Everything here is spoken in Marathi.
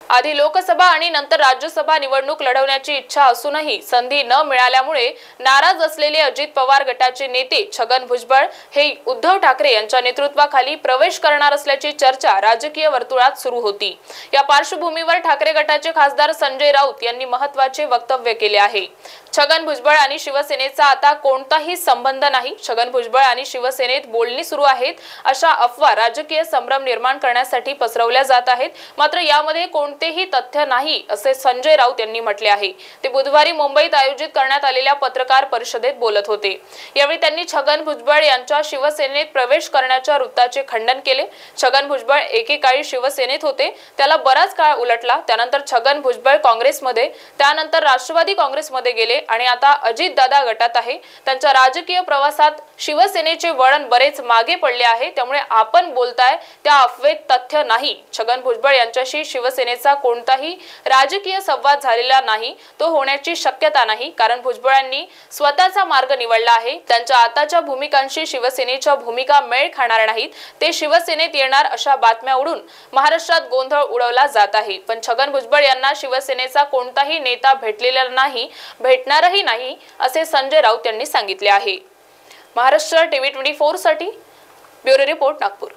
आधी लोकसभा आणि नंतर राज्यसभा निवडणूक लढवण्याची इच्छा असूनही संधी न मिळाल्यामुळे नाराज असलेले अजित पवार गटाचे नेते छगन भुजबळ हे उद्धव ठाकरे यांच्या नेतृत्वाखाली प्रवेश करणार असल्याची चर्चा राजकीय वर्तुळात सुरू होती। या पार्श्वभूमीवर ठाकरे गटाचे खासदार संजय राऊत यांनी महत्त्वाचे वक्तव्य केले आहे। छगन भुजबळ आणि शिवसेनेचा आता कोणताही संबंध नाही। छगन भुजबळ आणि शिवसेनेत बोलणी सुरू आहेत अशा अफवा राजकीय संभ्रम निर्माण करण्यासाठी पसरवल्या जात आहेत। मात्र यामध्ये कोणतेही तथ्य नाही असे संजय राऊत यांनी म्हटले आहे। ते बुधवारी मुंबईत आयोजित करण्यात आलेल्या पत्रकार परिषदेत बोलत होते। यावेळी त्यांनी छगन भुजबळ यांच्या शिवसेनेत प्रवेश करण्याच्या वृत्ताचे खंडन केले। छगन भुजबळ एकेकाळी शिवसेनेत होते, त्याला बराच काळ उलटला। त्यानंतर छगन भुजबळ काँग्रेसमध्ये, त्यानंतर राष्ट्रवादी काँग्रेसमध्ये गेले आणि आता अजितदादा गटात आहे। त्यांच्या राजकीय प्रवासात शिवसेनेचे वळण बरेच मागे पडले आहे। त्यामुळे आपण बोलताय त्या अफवेत तथ्य नाही। छगन भुजबळ यांच्याशी शिवसेनेचा कोणताही राजकीय संवाद झालेला नाही, तो होण्याची शक्यता नाही, कारण भुजबळांनी स्वतःचा मार्ग निवडला आहे। त्यांच्या आताच्या भूमिकांशी शिवसेनेच्या भूमिका मेळ खाणार नाहीत। ते शिवसेनेत येणार अशा बातम्या उडून महाराष्ट्रात गोंधळ उडवला जात आहे। पण छगन भुजबळ यांना शिवसेनेचा कोणताही नेता भेटलेला नाही, भेटणारही नाही असे संजय राऊत यांनी सांगितले आहे। महाराष्ट्र TV 24 साठी ब्युरो रिपोर्ट नागपूर।